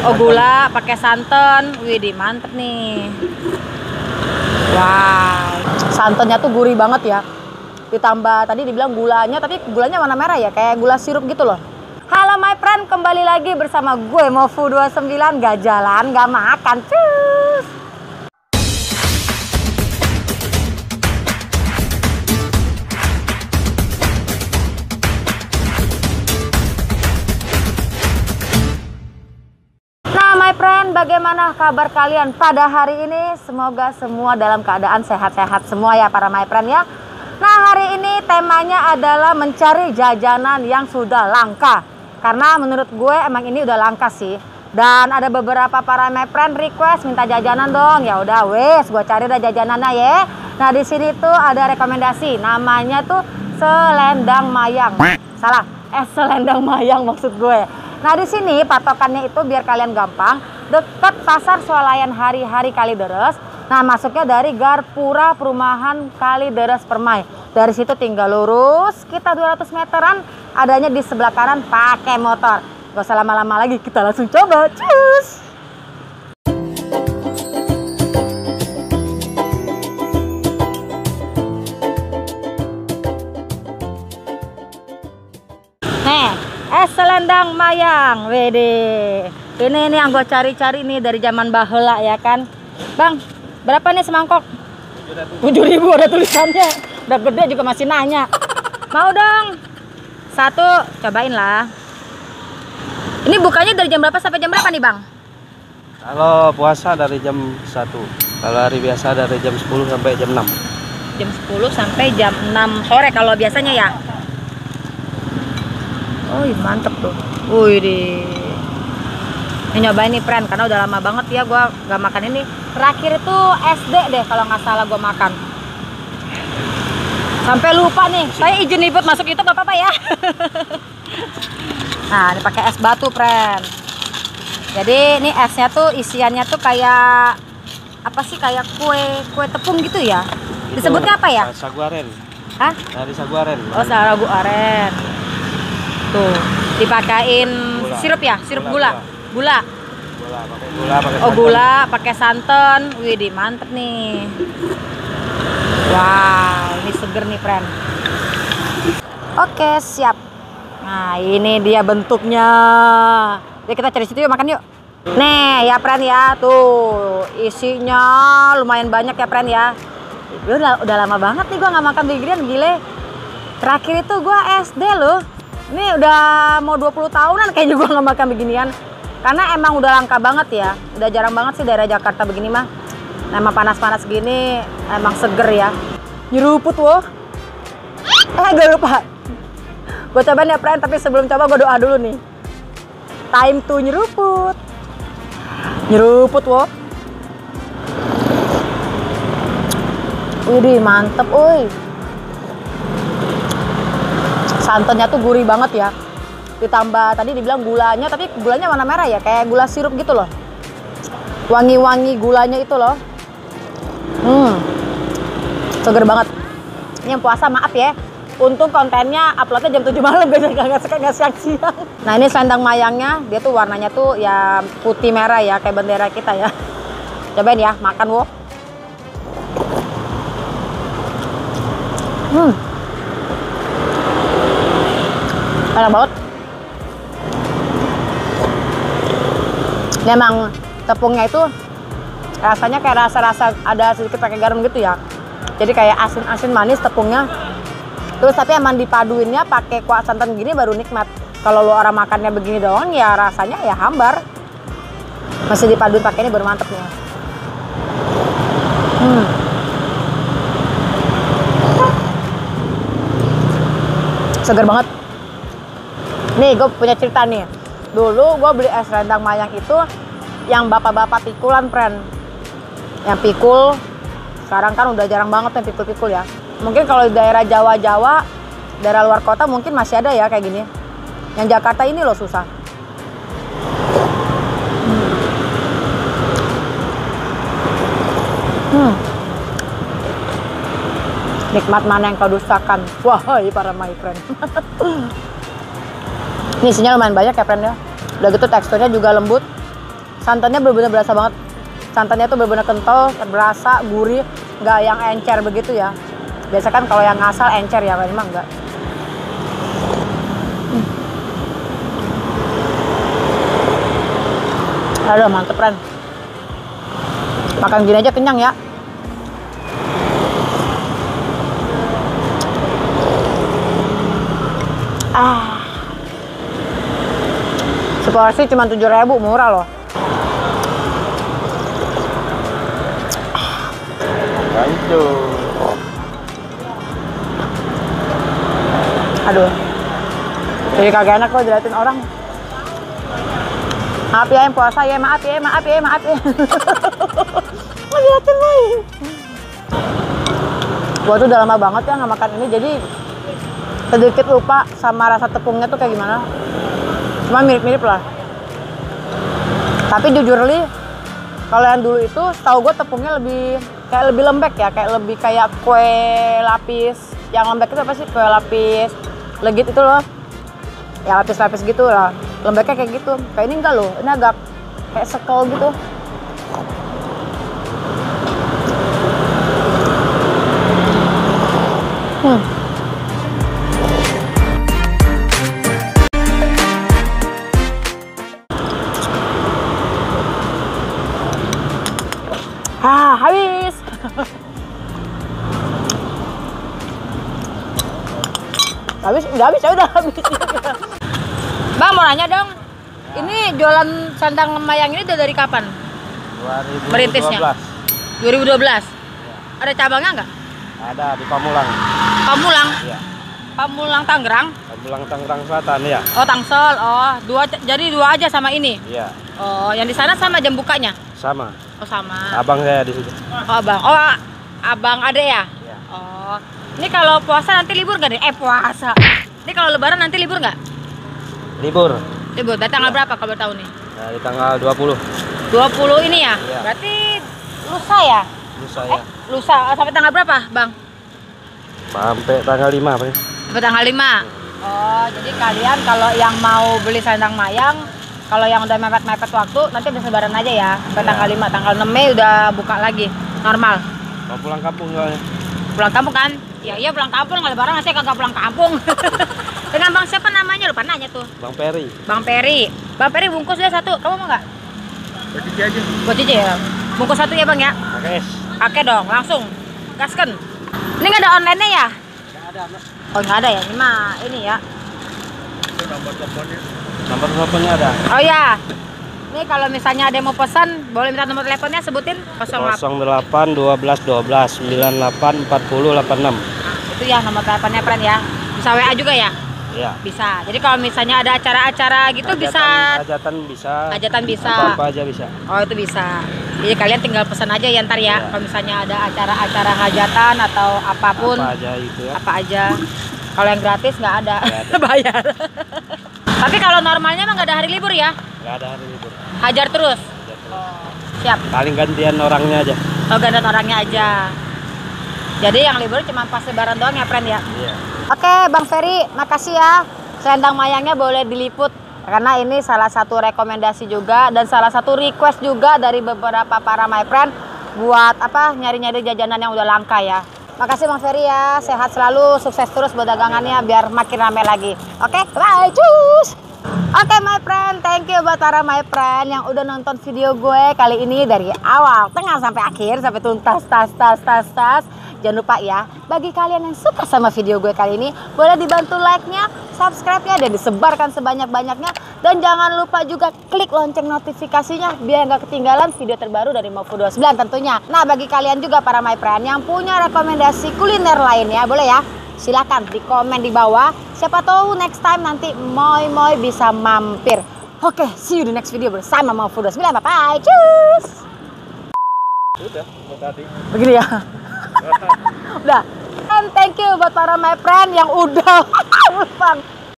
Oh, gula pakai santan. Widih, mantep nih. Wow, santannya tuh gurih banget ya. Ditambah tadi dibilang gulanya, tapi gulanya warna merah ya, kayak gula sirup gitu loh. Halo my friend, kembali lagi bersama gue Mofu29. Gak jalan, gak makan, cus. Nah my friend, bagaimana kabar kalian pada hari ini? Semoga semua dalam keadaan sehat-sehat semua ya para my friend ya. Nah hari ini temanya adalah mencari jajanan yang sudah langka. Karena menurut gue emang ini udah langka sih. Dan ada beberapa para my friend request minta jajanan dong. Ya udah wes, gue cari udah jajanannya ya. Nah di sini tuh ada rekomendasi. Namanya tuh selendang mayang. Salah, selendang mayang maksud gue. Nah di sini patokannya itu biar kalian gampang. Dekat Pasar Swalayan Hari-Hari Kalideres. Nah masuknya dari Garpura Perumahan Kalideres Permai. Dari situ tinggal lurus sekitar 200 meteran. Adanya di sebelah kanan pakai motor. Gak usah lama-lama lagi, kita langsung coba. Cus! Nih, selendang mayang. Wede. Ini yang gue cari-cari nih dari zaman baheula ya kan. Bang, berapa nih semangkok? 7.000 ada tulisannya. Udah gede juga masih nanya. Mau dong. Satu, cobain lah. Ini bukanya dari jam berapa sampai jam berapa nih bang? Kalau puasa dari jam 1. Kalau hari biasa dari jam 10 sampai jam 6. Jam 10 sampai jam 6 sore kalau biasanya ya. Oh mantep tuh. Wih deh. Ini nyobain nih friend, karena udah lama banget ya gua gak makan ini. Terakhir itu SD deh kalau nggak salah gua makan. Sampai lupa nih, saya izin ribut masuk itu gak apa-apa ya. Nah ini pakai es batu friend. Jadi ini esnya tuh isiannya tuh kayak apa sih, kayak kue tepung gitu ya. Disebutnya apa ya? Sagu aren. Hah? Dari sagu aren. Oh sagu aren. Tuh dipakain sirup ya, sirup gula. Gula Pakai gula, pakai oh gula pakai santan. Widih mantep nih. Wow ini seger nih friend. Oke siap. Nah ini dia bentuknya. Jadi kita cari situ yuk, makan yuk. Nih ya friend ya, tuh isinya lumayan banyak ya friend ya. Udah lama banget nih gua nggak makan beginian, gile. Terakhir itu gua SD loh. Ini udah mau 20 tahunan kayaknya gua nggak makan beginian. Karena emang udah langka banget ya. Udah jarang banget sih daerah Jakarta begini mah. Nah, emang panas-panas gini emang seger ya. Nyeruput woh. Gak lupa. Gue cobain ya friend, tapi sebelum coba gue doa dulu nih. Time to nyeruput. Nyeruput woh. Widih mantep uy. Santannya tuh gurih banget ya. Ditambah tadi dibilang gulanya, tapi gulanya warna merah ya, kayak gula sirup gitu loh. Wangi-wangi gulanya itu loh. Seger banget. Ini yang puasa maaf ya. Untung kontennya uploadnya jam 7 malam, nggak siang-siang. Nah ini selendang mayangnya, dia tuh warnanya tuh ya putih merah ya, kayak bendera kita ya. Cobain ya, makan wo. Enak banget. Ini emang tepungnya itu rasanya kayak rasa-rasa ada sedikit pakai garam gitu ya. Jadi kayak asin-asin manis tepungnya. Terus tapi emang dipaduinnya pakai kuah santan gini baru nikmat. Kalau lo orang makannya begini doang ya rasanya ya hambar. Masih dipaduin pakai ini baru mantep nih. Seger banget. Nih gue punya cerita nih. Dulu gue beli es selendang mayang itu yang bapak-bapak pikulan friend. Yang pikul sekarang kan udah jarang banget yang pikul-pikul ya. Mungkin kalau di daerah Jawa-Jawa, daerah luar kota mungkin masih ada ya kayak gini. Yang Jakarta ini loh susah. Nikmat mana yang kau dustakan, wahai para my friend. Ini isinya lumayan banyak ya friend ya. Udah gitu teksturnya juga lembut. Santannya bener-bener berasa banget. Santannya tuh bener-bener kental, berasa, gurih, nggak yang encer begitu ya. Biasa kan kalau yang ngasal encer ya, ini mah enggak. Aduh, mantep Ren. Makan gini aja kenyang ya. Seporsi cuma 7.000, murah loh. Hancur. Aduh, jadi kagak enak kok diliatin orang. Maaf ya yang puasa ya, maaf ya. Diliatin lagi. Gua tuh udah lama banget ya nggak makan ini, jadi sedikit lupa sama rasa tepungnya tuh kayak gimana. Cuma mirip-mirip lah. Tapi jujur li, kalau yang dulu itu setahu gue tepungnya lebih lembek ya, kayak lebih kayak kue lapis. Yang lembek itu apa sih? Kue lapis legit itu loh. Ya lapis-lapis gitu lah. Lembeknya kayak gitu. Kayak ini enggak loh. Ini agak kayak sekel gitu. Habis. Udah habis. Bang mau nanya dong, ini jualan sandang mayang ini udah dari kapan? 2012. Merintisnya? 2012. Ya. Ada cabangnya nggak? Ada di Pamulang. Pamulang? Iya. Pamulang Tangerang? Pamulang Tangerang Selatan ya. Oh Tangsel, oh jadi dua aja sama ini? Iya. Oh yang di sana sama jam bukanya? Sama. Oh sama. Abang saya di situ. Oh abang ade ya? Iya. Oh ini kalau puasa nanti libur nggak deh? Puasa. Ini kalau lebaran nanti libur nggak? Libur. Libur, dari tanggal berapa kalau tahu nih? Nah, di tanggal 20. 20 ini ya? Iya. Berarti lusa ya? Lusa ya. Lusa, sampai tanggal berapa Bang? Sampai tanggal 5 Pak. Sampai tanggal 5? Oh, jadi kalian kalau yang mau beli sandang mayang, kalau yang udah mepet-mepet waktu, nanti bisa lebaran aja ya? Sampai tanggal 5, tanggal 6 Mei udah buka lagi, normal? Mau pulang kampung soalnya. Pulang kampung kan? Ya iya pulang kampung, nggak lebaran masih kagak pulang kampung. Dengan Bang siapa namanya? Lupa nanya tuh. Bang Peri. Bang Peri. Bang Peri bungkus deh satu. Kamu mau nggak? Buat cici aja. Buat cici ya? Bungkus satu ya Bang ya? Pakai es. Pakai dong, langsung. Gasken. Ini nggak ada online-nya ya? Nggak ada, Mbak. Oh nggak ada ya? Ini mah ini ya. Itu nomor teleponnya. Nomor teleponnya ada. Oh ya. Ini kalau misalnya ada yang mau pesan, boleh minta nomor teleponnya, sebutin 08 08 12 12 98 40 86. Nah, itu ya nomor teleponnya friend ya. Bisa WA juga ya? Iya. Bisa. Jadi kalau misalnya ada acara-acara gitu bisa. Hajatan bisa. Apa aja bisa. Oh itu bisa. Jadi kalian tinggal pesan aja ya ntar ya. Iya. Kalau misalnya ada acara-acara hajatan atau apapun. Apa aja itu ya. Apa aja. Kalau yang gratis nggak ada. Nggak ada. Bayar. Tapi kalau normalnya mah nggak ada hari libur ya? Nggak ada hari libur. Hajar terus. Oh, siap. Paling gantian orangnya aja. Oh gantian orangnya aja. Jadi yang libur cuma pas lebaran doang ya friend ya? Iya. Oke Bang Ferry, makasih ya. Selendang mayangnya boleh diliput. Karena ini salah satu rekomendasi juga dan salah satu request juga dari beberapa para my friend buat apa nyari-nyari jajanan yang udah langka ya. Makasih Bang Ferry ya, sehat selalu, sukses terus buat dagangannya biar makin rame lagi. Oke, bye, cus. Oke my friend, thank you buat para my friend yang udah nonton video gue kali ini dari awal, tengah sampai akhir, sampai tuntas, tas. Jangan lupa ya, bagi kalian yang suka sama video gue kali ini, boleh dibantu like-nya, subscribe-nya, dan disebarkan sebanyak-banyaknya. Dan jangan lupa juga klik lonceng notifikasinya, biar nggak ketinggalan video terbaru dari Maufu29 tentunya. Nah, bagi kalian juga para my friend yang punya rekomendasi kuliner lainnya, boleh ya? Silahkan di komen di bawah. Siapa tahu next time nanti Moy bisa mampir. Oke, see you di next video bersama Maufu29. Bye-bye, cus! Udah, tadi. Begini ya? Udah. And thank you buat para my friend yang udah